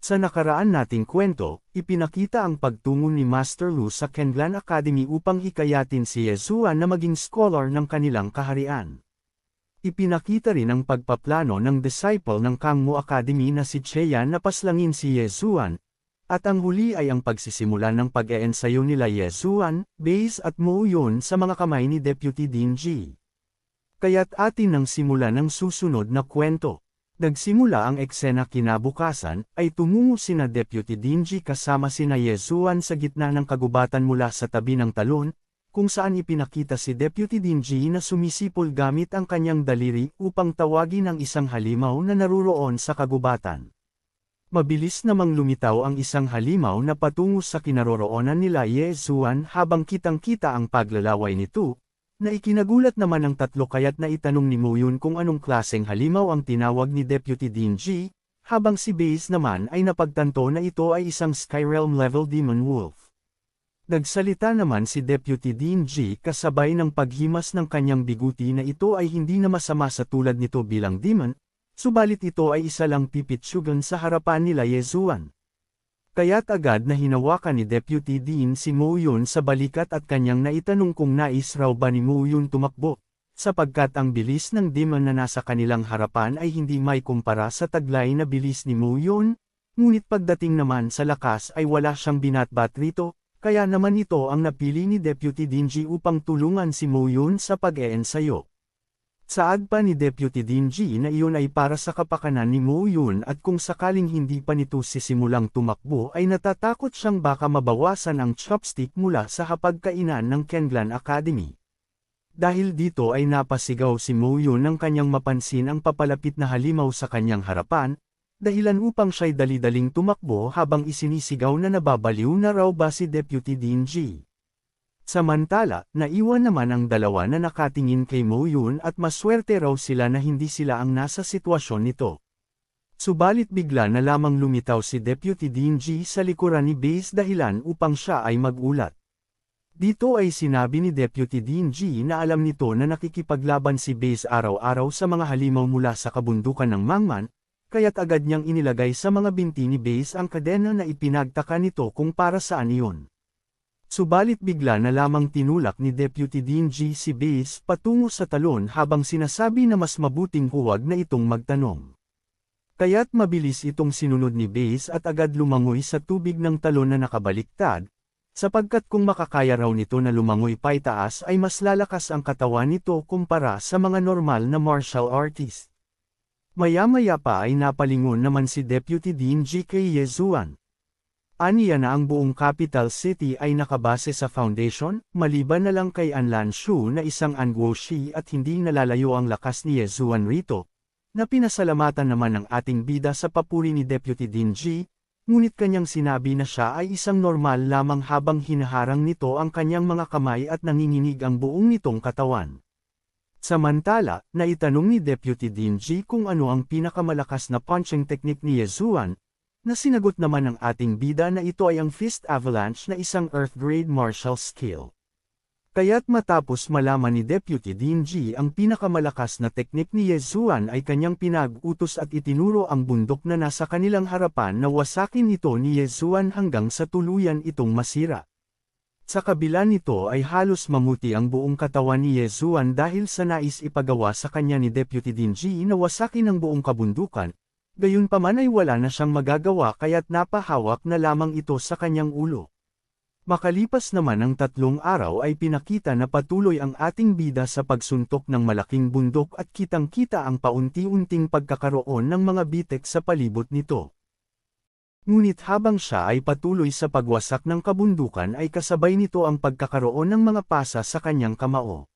Sa nakaraan nating kwento, ipinakita ang pagtungo ni Master Lu sa Kenlan Academy upang hikayatin si Yezuan na maging scholar ng kanilang kaharian. Ipinakita rin ang pagpaplano ng disciple ng Kangmo Academy na si Cheyan na paslangin si Yezuan, at ang huli ay ang pagsisimula ng pag-eensayo nila Yezuan, Base at Mouyun sa mga kamay ni Deputy Dean G. Kaya't atin nang simulan ang susunod na kwento. Nagsimula ang eksena kinabukasan, ay tumungo sina Deputy Dean G kasama sina Yezuan sa gitna ng kagubatan mula sa tabi ng talon, kung saan ipinakita si Deputy Dean G na sumisipol gamit ang kanyang daliri upang tawagin ang isang halimaw na naruroon sa kagubatan. Mabilis namang lumitaw ang isang halimaw na patungo sa kinaroroonan nila Yezuan habang kitang-kita ang paglalaway nito, na ikinagulat naman ng tatlo kaya't naitanong ni Mouyun kung anong klaseng halimaw ang tinawag ni Deputy Dean G, habang si Base naman ay napagtanto na ito ay isang Skyrealm level Demon Wolf. Nagsalita naman si Deputy Dean G kasabay ng paghimas ng kanyang biguti na ito ay hindi na masama sa tulad nito bilang demon, subalit ito ay isa lang pipitshugan sa harapan nila Yezuan. Kaya't agad na hinawakan ni Deputy Dean si Mouyun sa balikat at kanyang naitanong kung nais raw ba ni Mouyun tumakbo, sapagkat ang bilis ng demon na nasa kanilang harapan ay hindi may kumpara sa taglay na bilis ni Mouyun, ngunit pagdating naman sa lakas ay wala siyang binatbat rito, kaya naman ito ang napili ni Deputy Dean G upang tulungan si Mouyun sa pag-eensayo. Saad pa ni Deputy Dean G na iyon ay para sa kapakanan ni Mouyun at kung sakaling hindi pa nito sisimulang tumakbo ay natatakot siyang baka mabawasan ang chopstick mula sa hapagkainan ng Kenlan Academy. Dahil dito ay napasigaw si Mouyun nang kanyang mapansin ang papalapit na halimaw sa kanyang harapan, dahilan upang siya'y dali-daling tumakbo habang isinisigaw na nababaliw na raw ba si Deputy Dean G. Samantala, naiwan naman ang dalawa na nakatingin kay Mouyun at maswerte raw sila na hindi sila ang nasa sitwasyon nito. Subalit bigla na lamang lumitaw si Deputy Dean G sa likuran ni Base dahilan upang siya ay magulat. Dito ay sinabi ni Deputy Dean G na alam nito na nakikipaglaban si Base araw-araw sa mga halimaw mula sa kabundukan ng Mangman, kaya't agad niyang inilagay sa mga binti ni Base ang kadena na ipinagtaka nito kung para saan iyon. Subalit bigla na lamang tinulak ni Deputy Dean G si Base patungo sa talon habang sinasabi na mas mabuting huwag na itong magtanong. Kaya't mabilis itong sinunod ni Base at agad lumangoy sa tubig ng talon na nakabaliktad, sapagkat kung makakaya raw nito na lumangoy paitaas ay mas lalakas ang katawan nito kumpara sa mga normal na martial artist. Maya-maya pa ay napalingon naman si Deputy Dean G kay Yezuan. Aniya na ang buong capital city ay nakabase sa foundation, maliban na lang kay Anlan Shu na isang Anguoshi at hindi nalalayo ang lakas ni Yezuan rito, na pinasalamatan naman ng ating bida sa papuri ni Deputy Dean G, ngunit kanyang sinabi na siya ay isang normal lamang habang hinaharang nito ang kanyang mga kamay at nanginginig ang buong nitong katawan. Samantala, naitanong ni Deputy Dean G kung ano ang pinakamalakas na punching technique ni Yezuan, na sinagot naman ng ating bida na ito ay ang Fist Avalanche na isang Earth-grade martial skill. Kaya't matapos malaman ni Deputy Dean G ang pinakamalakas na teknik ni Yezuan ay kanyang pinag-utos at itinuro ang bundok na nasa kanilang harapan na wasakin ito ni Yezuan hanggang sa tuluyan itong masira. Sa kabila nito ay halos mamuti ang buong katawan ni Yezuan dahil sa nais ipagawa sa kanya ni Deputy Dean G na wasakin ang buong kabundukan. Gayunpaman ay wala na siyang magagawa kaya't napahawak na lamang ito sa kanyang ulo. Makalipas naman ang 3 araw ay pinakita na patuloy ang ating bida sa pagsuntok ng malaking bundok at kitang-kita ang paunti-unting pagkakaroon ng mga bitek sa palibot nito. Ngunit habang siya ay patuloy sa pagwasak ng kabundukan ay kasabay nito ang pagkakaroon ng mga pasa sa kanyang kamao.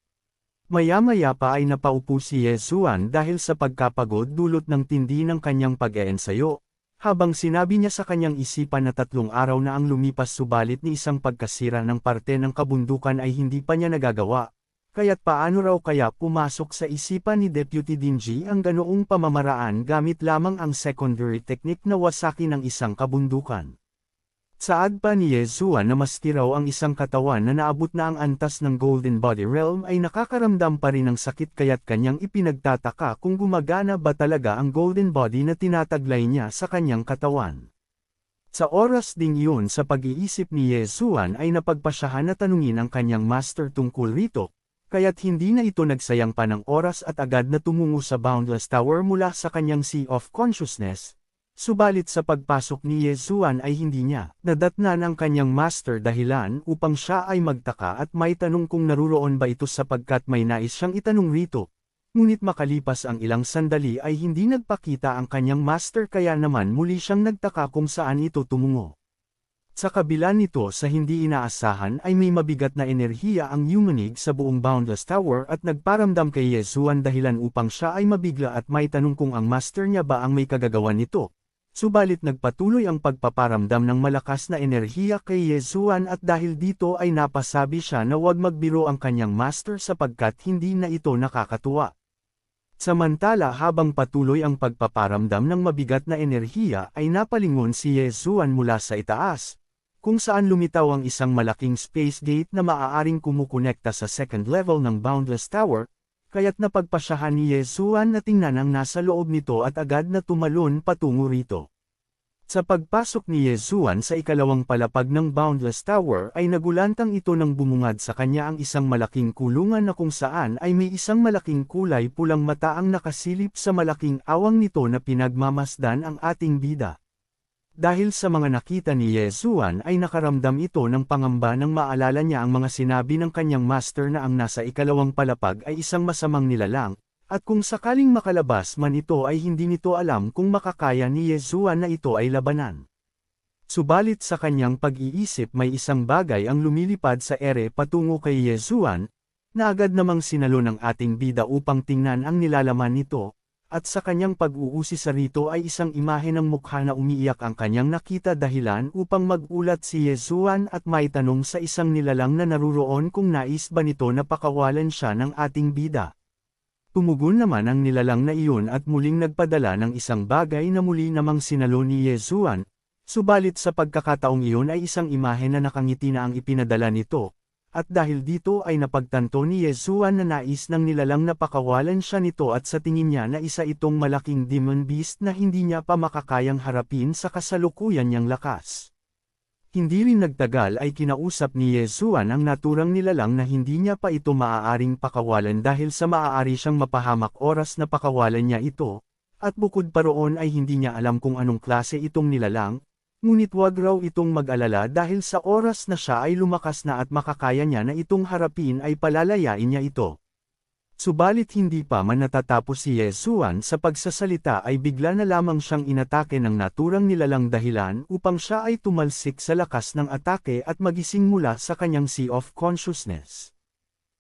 Maya-maya pa ay napaupo si Yezuan dahil sa pagkapagod dulot ng tindi ng kanyang pag-eensayo, habang sinabi niya sa kanyang isipan na 3 araw na ang lumipas subalit ni isang pagkasira ng parte ng kabundukan ay hindi pa niya nagagawa, kaya't paano raw kaya pumasok sa isipan ni Deputy Dean G ang ganoong pamamaraan gamit lamang ang secondary technique na wasakin ng isang kabundukan. Saad pa ni Yezuan na maski raw ang isang katawan na naabot na ang antas ng Golden Body Realm ay nakakaramdam pa rin ng sakit kaya't kanyang ipinagtataka kung gumagana ba talaga ang Golden Body na tinataglay niya sa kanyang katawan. Sa oras ding iyon sa pag-iisip ni Yesuan ay napagpasyahan na tanungin ang kanyang master tungkol rito, kaya't hindi na ito nagsayang pa ng oras at agad na tumungo sa Boundless Tower mula sa kanyang Sea of Consciousness. Subalit sa pagpasok ni Yesuan ay hindi niya nadatnan ang kanyang master dahilan upang siya ay magtaka at may tanong kung naruroon ba ito sapagkat may nais siyang itanong rito. Ngunit makalipas ang ilang sandali ay hindi nagpakita ang kanyang master kaya naman muli siyang nagtaka kung saan ito tumungo. Sa kabila nito sa hindi inaasahan ay may mabigat na enerhiya ang yumanig sa buong Boundless Tower at nagparamdam kay Yesuan dahilan upang siya ay mabigla at may tanong kung ang master niya ba ang may kagagawan nito. Subalit nagpatuloy ang pagpaparamdam ng malakas na enerhiya kay Yesuan at dahil dito ay napasabi siya na huwag magbiro ang kanyang master sapagkat hindi na ito nakakatuwa. Samantala habang patuloy ang pagpaparamdam ng mabigat na enerhiya ay napalingon si Yesuan mula sa itaas, kung saan lumitaw ang isang malaking space gate na maaaring kumukonekta sa second level ng Boundless Tower, kaya't napagpasyahan ni Yesuan na tingnan ang nasa loob nito at agad na tumalon patungo rito. Sa pagpasok ni Yesuan sa ikalawang palapag ng Boundless Tower ay nagulantang ito nang bumungad sa kanya ang isang malaking kulungan na kung saan ay may isang malaking kulay pulang mata ang nakasilip sa malaking awang nito na pinagmamasdan ang ating bida. Dahil sa mga nakita ni Yesuan ay nakaramdam ito ng pangamba nang maalala niya ang mga sinabi ng kanyang master na ang nasa ikalawang palapag ay isang masamang nilalang, at kung sakaling makalabas man ito ay hindi nito alam kung makakaya ni Yesuan na ito ay labanan. Subalit sa kanyang pag-iisip may isang bagay ang lumilipad sa ere patungo kay Yesuan, na agad namang sinalo ng ating bida upang tingnan ang nilalaman nito. At sa kanyang pag-uusi sa rito ay isang imahe ng mukha na umiiyak ang kanyang nakita dahilan upang magulat si Yesuan at may tanong sa isang nilalang na naruroon kung nais ba nito na pakawalan siya ng ating bida. Tumugon naman ang nilalang na iyon at muling nagpadala ng isang bagay na muli namang sinalo ni Yesuan, subalit sa pagkakataong iyon ay isang imahe na nakangiti na ang ipinadala nito. At dahil dito ay napagtanto ni Yesuan na nais ng nilalang na pakawalan siya nito at sa tingin niya na isa itong malaking demon beast na hindi niya pa makakayang harapin sa kasalukuyan niyang lakas. Hindi rin nagtagal ay kinausap ni Yesuan ang naturang nilalang na hindi niya pa ito maaaring pakawalan dahil sa maaari siyang mapahamak oras na pakawalan niya ito, at bukod pa roon ay hindi niya alam kung anong klase itong nilalang. Ngunit wag raw itong mag-alala dahil sa oras na siya ay lumakas na at makakaya niya na itong harapin ay palalayain niya ito. Subalit hindi pa man natatapos si Yesuan sa pagsasalita ay bigla na lamang siyang inatake ng naturang nilalang dahilan upang siya ay tumalsik sa lakas ng atake at magising mula sa kanyang Sea of Consciousness.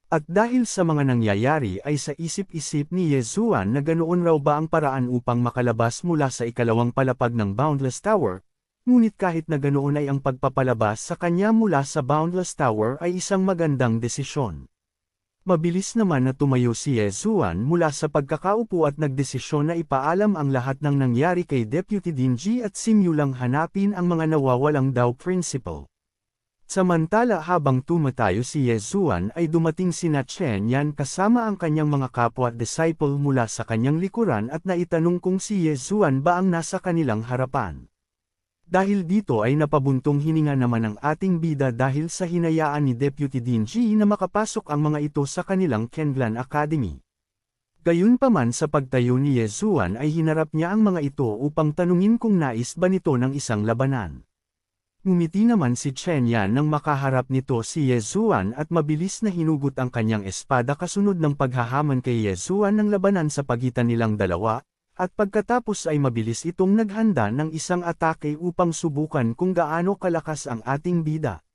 At dahil sa mga nangyayari ay sa isip-isip ni Yesuan na ganoon raw ba ang paraan upang makalabas mula sa ikalawang palapag ng Boundless Tower. Ngunit kahit na ganoon ay ang pagpapalabas sa kanya mula sa Boundless Tower ay isang magandang desisyon. Mabilis naman na tumayo si Yesuan mula sa pagkakaupo at nagdesisyon na ipaalam ang lahat ng nangyari kay Deputy Dingy at simulang hanapin ang mga nawawalang daw principal. Samantala habang tumatayo si Yesuan ay dumating sina Chen Yan kasama ang kanyang mga kapwa at disciple mula sa kanyang likuran at naitanong kung si Yesuan ba ang nasa kanilang harapan. Dahil dito ay napabuntong hininga naman ang ating bida dahil sa hinayaan ni Deputy Dingy na makapasok ang mga ito sa kanilang Kenlan Academy. Gayunpaman sa pagtayo ni Yesuan ay hinarap niya ang mga ito upang tanungin kung nais ba nito ng isang labanan. Ngumiti naman si Chen Yan nang makaharap nito si Yesuan at mabilis na hinugot ang kanyang espada kasunod ng paghahamon kay Yesuan ng labanan sa pagitan nilang dalawa. At pagkatapos ay mabilis itong naghanda ng isang atake upang subukan kung gaano kalakas ang ating bida.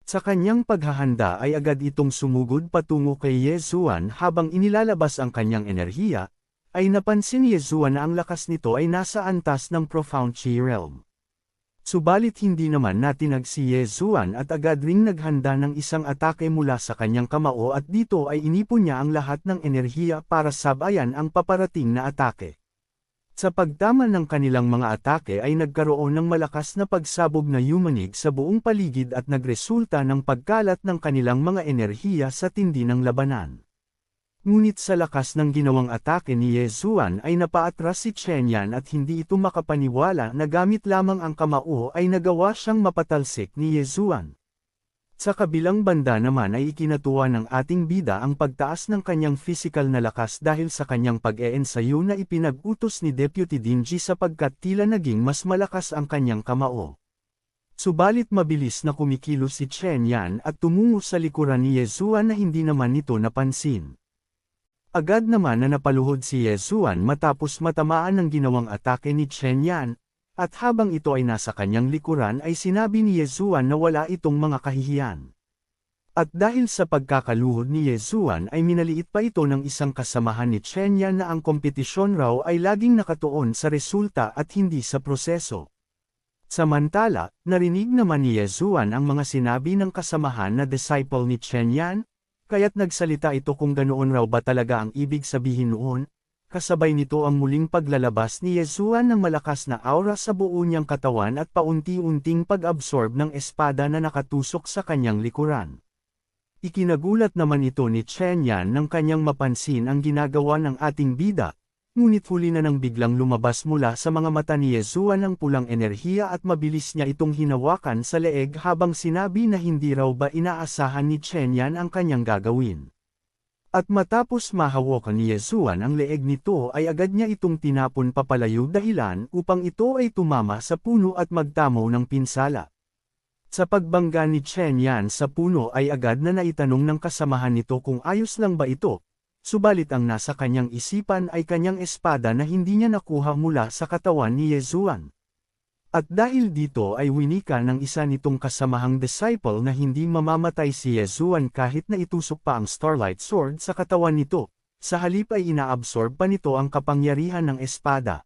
Sa kanyang paghahanda ay agad itong sumugod patungo kay Yesuan habang inilalabas ang kanyang enerhiya, ay napansin ni Yesuan na ang lakas nito ay nasa antas ng Profound Chi Realm. Subalit hindi naman natinag si Yesuan at agad ring naghanda ng isang atake mula sa kanyang kamao at dito ay inipon niya ang lahat ng enerhiya para sabayan ang paparating na atake. Sa pagtama ng kanilang mga atake ay nagkaroon ng malakas na pagsabog na yumanig sa buong paligid at nagresulta ng pagkalat ng kanilang mga enerhiya sa tindi ng labanan. Ngunit sa lakas ng ginawang atake ni Yezuan ay napaatras si Chen Yan at hindi ito makapaniwala na gamit lamang ang kamao ay nagawa siyang mapatalsik ni Yezuan. Sa kabilang banda naman ay ikinatuwa ng ating bida ang pagtaas ng kanyang physical na lakas dahil sa kanyang pag-eensayo na ipinag-utos ni Deputy Dinji sapagkat tila naging mas malakas ang kanyang kamao. Subalit mabilis na kumikilos si Chen Yan at tumungo sa likuran ni Yezuan na hindi naman nito napansin. Agad naman na napaluhod si Yezuan matapos matamaan ng ginawang atake ni Chen Yan, at habang ito ay nasa kanyang likuran ay sinabi ni Yezuan na wala itong mga kahihiyan. At dahil sa pagkakaluhod ni Yezuan ay minaliit pa ito ng isang kasamahan ni Chen Yan na ang kompetisyon raw ay laging nakatuon sa resulta at hindi sa proseso. Samantala, narinig naman ni Yezuan ang mga sinabi ng kasamahan na disciple ni Chen Yan, kaya't nagsalita ito kung ganoon raw ba talaga ang ibig sabihin noon, kasabay nito ang muling paglalabas ni Yezuan ng malakas na aura sa buo niyang katawan at paunti-unting pag-absorb ng espada na nakatusok sa kanyang likuran. Ikinagulat naman ito ni Chen Yan nang kanyang mapansin ang ginagawa ng ating bida, ngunit huli na nang biglang lumabas mula sa mga mata ni Yezuan ang pulang enerhiya at mabilis niya itong hinawakan sa leeg habang sinabi na hindi raw ba inaasahan ni Chen Yan ang kanyang gagawin. At matapos mahawakan ni Yezuan ang leeg nito ay agad niya itong tinapon papalayo dahilan upang ito ay tumama sa puno at magtamaw ng pinsala. Sa pagbangga ni Chen Yan sa puno ay agad na naitanong ng kasamahan nito kung ayos lang ba ito. Subalit ang nasa kanyang isipan ay kanyang espada na hindi niya nakuha mula sa katawan ni Yezuan. At dahil dito ay winika ng isa nitong kasamahang disciple na hindi mamamatay si Yezuan kahit na itusok pa ang Starlight Sword sa katawan nito, sa halip ay inaabsorb pa nito ang kapangyarihan ng espada.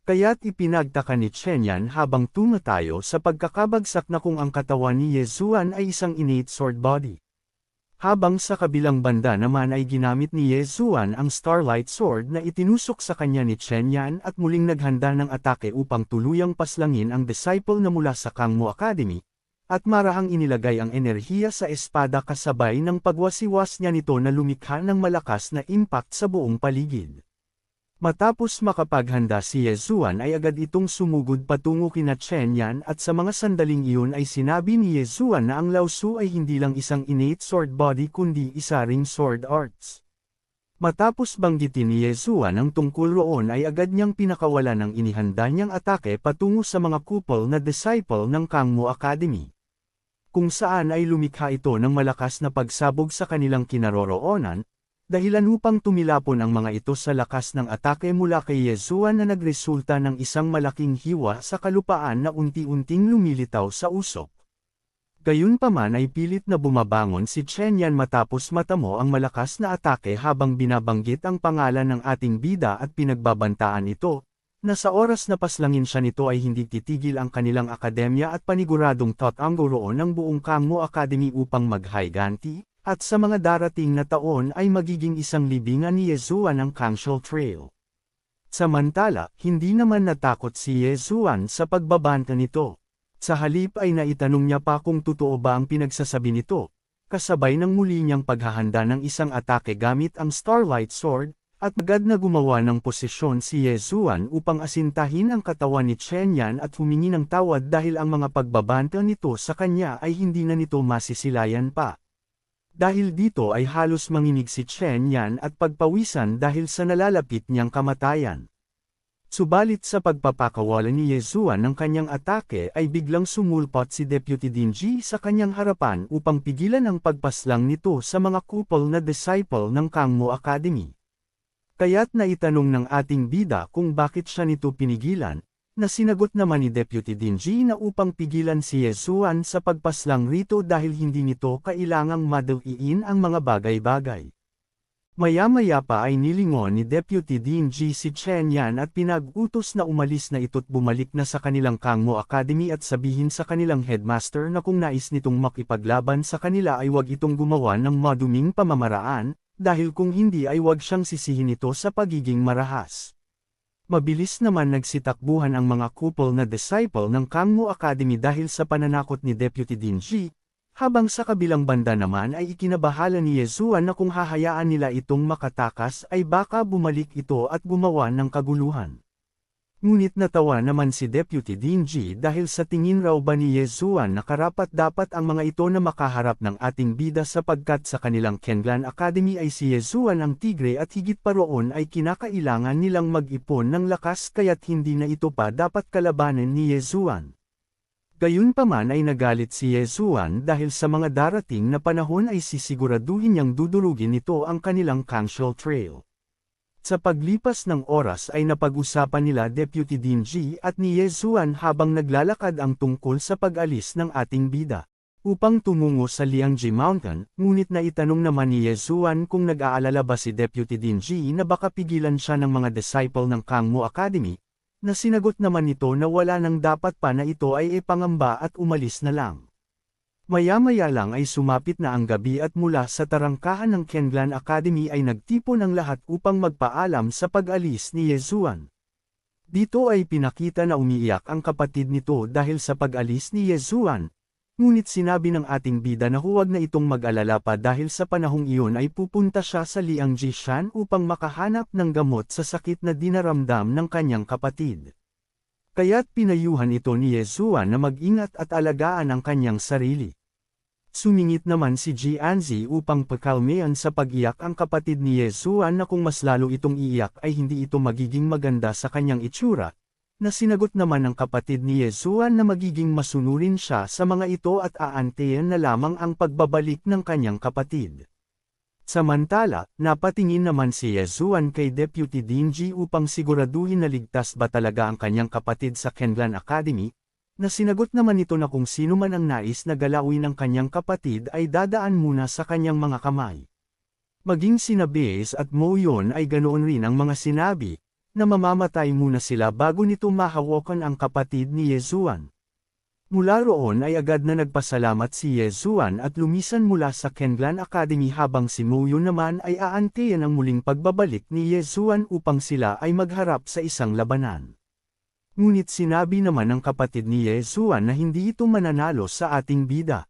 Kaya't ipinagtaka ni Chen Yan habang tumatayo sa pagkakabagsak na kung ang katawan ni Yezuan ay isang innate sword body. Habang sa kabilang banda naman ay ginamit ni Yezuan ang Starlight Sword na itinusok sa kanya ni Chen Yan at muling naghanda ng atake upang tuluyang paslangin ang disciple na mula sa Kangmo Academy, at marahang inilagay ang enerhiya sa espada kasabay ng pagwasiwas niya nito na lumikha ng malakas na impact sa buong paligid. Matapos makapaghanda si Yezuan ay agad itong sumugod patungo kina Chen Yan at sa mga sandaling iyon ay sinabi ni Yezuan na ang Lao Tzu ay hindi lang isang innate sword body kundi isa ring sword arts. Matapos banggitin ni Yezuan ang tungkol roon ay agad niyang pinakawala ng inihanda niyang atake patungo sa mga kupol na disciple ng Kangmo Academy. Kung saan ay lumikha ito ng malakas na pagsabog sa kanilang kinaroroonan, dahilan upang tumilapon ang mga ito sa lakas ng atake mula kay Yezuan na nagresulta ng isang malaking hiwa sa kalupaan na unti-unting lumilitaw sa usok. Gayunpaman ay pilit na bumabangon si Chen Yan matapos matamo ang malakas na atake habang binabanggit ang pangalan ng ating bida at pinagbabantaan ito, na sa oras na paslangin siya nito ay hindi titigil ang kanilang akademya at paniguradong tatanggo roon ang buong Kangmo Academy upang maghiganti. At sa mga darating na taon ay magiging isang libingan ni Yezuan ang Kangshul Trail. Samantala, hindi naman natakot si Yezuan sa pagbabanta nito. Sa halip ay naitanong niya pa kung totoo ba ang pinagsasabi nito, kasabay ng muli niyang paghahanda ng isang atake gamit ang Starlight Sword, at agad na gumawa ng posisyon si Yezuan upang asintahin ang katawan ni Chen Yan at humingi ng tawad dahil ang mga pagbabanta nito sa kanya ay hindi na nito masisilayan pa. Dahil dito ay halos manginig si Chen Yan at pagpawisan dahil sa nalalapit niyang kamatayan. Subalit sa pagpapakawala ni Yezuan ng kanyang atake ay biglang sumulpot si Deputy Dinji sa kanyang harapan upang pigilan ang pagpaslang nito sa mga kupol na disciple ng Kangmo Academy. Kaya't naitanong ng ating bida kung bakit siya nito pinigilan, na sinagot naman ni Deputy Dinji na upang pigilan si Yezuan sa pagpaslang rito dahil hindi nito kailangang madaliin ang mga bagay-bagay. Maya-maya pa ay nilingon ni Deputy Dinji si Chen Yan at pinag-utos na umalis na ito't bumalik na sa kanilang Kangmo Academy at sabihin sa kanilang headmaster na kung nais nitong makipaglaban sa kanila ay wag itong gumawa ng maduming pamamaraan, dahil kung hindi ay wag siyang sisihin ito sa pagiging marahas. Mabilis naman nagsitakbuhan ang mga kupol na disciple ng Kangmo Academy dahil sa pananakot ni Deputy Dinji, Habang sa kabilang banda naman ay ikinabahala ni Yesuan na kung hahayaan nila itong makatakas ay baka bumalik ito at gumawa ng kaguluhan. Ngunit natawa naman si Deputy Dean G dahil sa tingin raw ba ni Yesuan na karapat-dapat ang mga ito na makaharap ng ating bida sapagkat sa kanilang Kenlan Academy ay si Yesuan ang tigre at higit pa roon ay kinakailangan nilang mag-ipon ng lakas kaya't hindi na ito pa dapat kalabanan ni Yesuan. Gayunpaman ay nagalit si Yesuan dahil sa mga darating na panahon ay sisiguraduhin niyang dudurugin nito ang kanilang Kangshal Trail. Sa paglipas ng oras ay napag-usapan nila Deputy Dean G at ni Yesuan habang naglalakad ang tungkol sa pag-alis ng ating bida. Upang tumungo sa Liangji Mountain, ngunit naitanong naman ni Yesuan kung nag-aalala ba si Deputy Dean G na baka pigilan siya ng mga disciple ng Kangmu Academy, na sinagot naman nito na wala nang dapat pa na ito ay ipangamba at umalis na lang. Maya-maya lang ay sumapit na ang gabi at mula sa tarangkahan ng Kenlan Academy ay nagtipon ang lahat upang magpaalam sa pag-alis ni Yesuan. Dito ay pinakita na umiiyak ang kapatid nito dahil sa pag-alis ni Yesuan, ngunit sinabi ng ating bida na huwag na itong mag-alala pa dahil sa panahong iyon ay pupunta siya sa Liangji Shan upang makahanap ng gamot sa sakit na dinaramdam ng kanyang kapatid. Kaya't pinayuhan ito ni Yesuan na mag-ingat at alagaan ang kanyang sarili. Sumingit naman si Jianzi upang pakalmean sa pag-iyak ang kapatid ni Yesuan na kung mas lalo itong iiyak ay hindi ito magiging maganda sa kanyang itsura, na sinagot naman ng kapatid ni Yesuan na magiging masunurin siya sa mga ito at aantayin na lamang ang pagbabalik ng kanyang kapatid. Samantala, napatingin naman si Yesuan kay Deputy Dean G upang siguraduhin na ligtas ba talaga ang kanyang kapatid sa Kenlan Academy, na sinagot naman ito na kung sino man ang nais na galawin ng kanyang kapatid ay dadaan muna sa kanyang mga kamay. Maging sina Baze at Mo Yon ay ganoon rin ang mga sinabi, na mamamatay muna sila bago nito mahawakan ang kapatid ni Yesuan. Mula roon ay agad na nagpasalamat si Yesuan at lumisan mula sa Kenlan Academy habang si Mo Yon naman ay aantayin ang muling pagbabalik ni Yesuan upang sila ay magharap sa isang labanan. Ngunit sinabi naman ng kapatid ni Yesuan na hindi ito mananalo sa ating bida.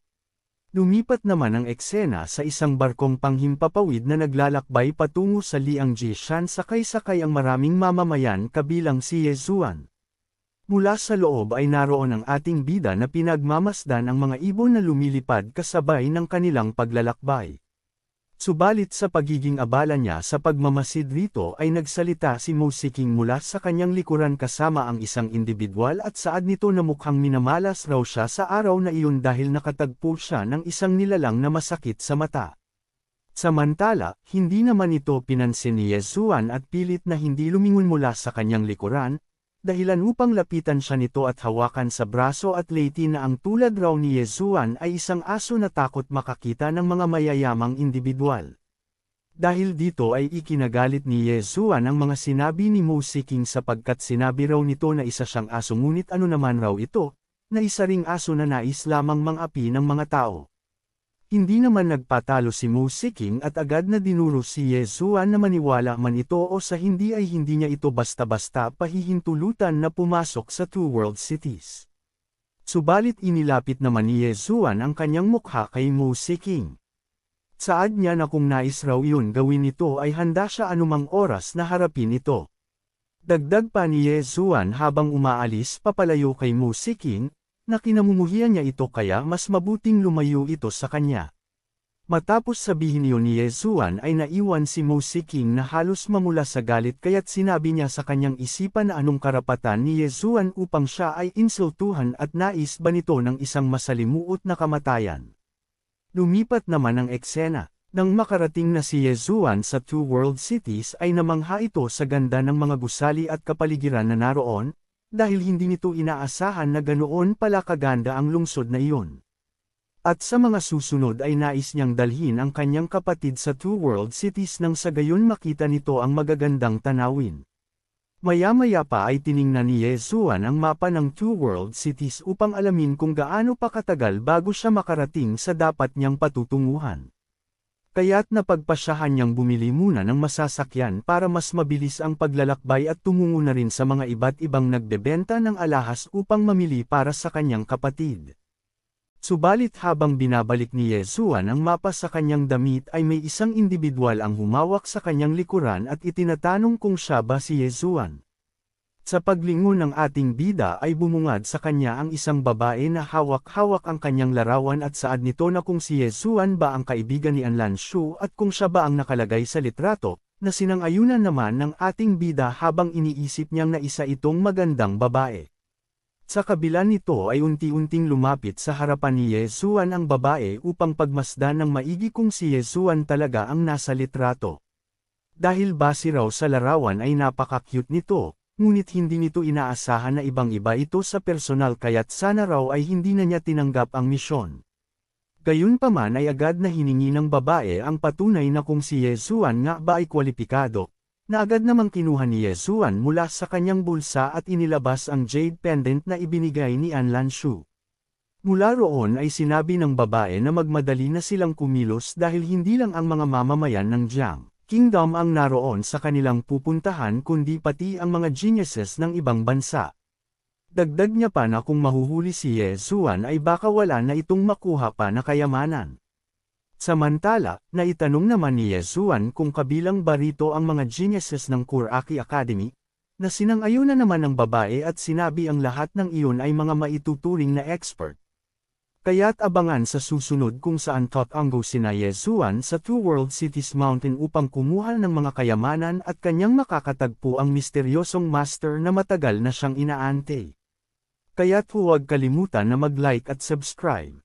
Lumipat naman ang eksena sa isang barkong panghimpapawid na naglalakbay patungo sa Liangji Shan sakay-sakay ang maraming mamamayan kabilang si Yesuan. Mula sa loob ay naroon ang ating bida na pinagmamasdan ang mga ibon na lumilipad kasabay ng kanilang paglalakbay. Subalit sa pagiging abala niya sa pagmamasid rito ay nagsalita si Mo Siking mula sa kanyang likuran kasama ang isang individual at saad nito na mukhang minamalas raw siya sa araw na iyon dahil nakatagpo siya ng isang nilalang na masakit sa mata. Samantala, hindi naman ito pinansin ni Yesuan at pilit na hindi lumingon mula sa kanyang likuran, dahilan upang lapitan siya nito at hawakan sa braso at leti na ang tulad raw ni Yesuan ay isang aso na takot makakita ng mga mayayamang individual. Dahil dito ay ikinagalit ni Yesuan ang mga sinabi ni Mo Siking sapagkat sinabi raw nito na isa siyang aso ngunit ano naman raw ito, na isa ring aso na nais lamang mang-api ng mga tao. Hindi naman nagpatalo si Mo Siking at agad na dinuro si Yesuan na maniwala man ito o sa hindi ay hindi niya ito basta-basta pahihintulutan na pumasok sa Two World Cities. Subalit inilapit naman ni Yesuan ang kanyang mukha kay Mo Siking. Saad niya na kung nais raw yun gawin nito ay handa siya anumang oras na harapin ito. Dagdag pa ni Yesuan habang umaalis papalayo kay Mo Siking, na kinamumuhian niya ito kaya mas mabuting lumayo ito sa kanya. Matapos sabihin iyon ni Yesuan ay naiwan si Mo Siking na halos mamula sa galit kaya't sinabi niya sa kanyang isipan na anong karapatan ni Yesuan upang siya ay insultuhan at nais ba nito ng isang masalimuot na kamatayan. Lumipat naman ang eksena. Nang makarating na si Yesuan sa Two World Cities ay namangha ito sa ganda ng mga gusali at kapaligiran na naroon, dahil hindi nito inaasahan na ganoon pala kaganda ang lungsod na iyon. At sa mga susunod ay nais niyang dalhin ang kanyang kapatid sa Two World Cities nang sa gayon makita nito ang magagandang tanawin. Maya-maya pa ay tiningnan ni Yesuan ang mapa ng Two World Cities upang alamin kung gaano pa katagal bago siya makarating sa dapat niyang patutunguhan. Kaya't napagpasyahan niyang bumili muna ng masasakyan para mas mabilis ang paglalakbay at tumungo na rin sa mga iba't ibang nagbebenta ng alahas upang mamili para sa kanyang kapatid. Subalit habang binabalik ni Yesuan ang mapa sa kanyang damit ay may isang indibidwal ang humawak sa kanyang likuran at itinatanong kung siya ba si Yesuan. Sa paglingon ng ating bida ay bumungad sa kanya ang isang babae na hawak-hawak ang kanyang larawan at saad nito na kung si Yesuan ba ang kaibigan ni Anlan Shu at kung siya ba ang nakalagay sa litrato, na sinang-ayunan naman ng ating bida habang iniisip niyang na isa itong magandang babae. Sa kabila nito ay unti-unting lumapit sa harapan ni Yesuan ang babae upang pagmasdan ng maigi kung si Yesuan talaga ang nasa litrato. Dahil base raw sa larawan ay napaka-cute nito, ngunit hindi nito inaasahan na ibang-iba ito sa personal kaya't sana raw ay hindi na niya tinanggap ang misyon. Gayunpaman ay agad na hiningi ng babae ang patunay na kung si Yesuan nga ba ay kwalipikado, na agad namang kinuha ni Yesuan mula sa kanyang bulsa at inilabas ang jade pendant na ibinigay ni Anlan Shu. Mula roon ay sinabi ng babae na magmadali na silang kumilos dahil hindi lang ang mga mamamayan ng Jiang Kingdom ang naroon sa kanilang pupuntahan kundi pati ang mga geniuses ng ibang bansa. Dagdag niya pa na kung mahuhuli si Yesuan ay baka wala na itong makuha pa na kayamanan. Samantala, naitanong naman ni Yesuan kung kabilang ba rito ang mga geniuses ng Kuraki Academy, na sinang-ayunan naman ng babae at sinabi ang lahat ng iyon ay mga maituturing na expert. Kaya't abangan sa susunod kung saan tatanggo sina Yesuan sa Two World Cities Mountain upang kumuha ng mga kayamanan at kanyang makakatagpo ang misteryosong master na matagal na siyang inaantay. Kaya't huwag kalimutan na mag-like at subscribe.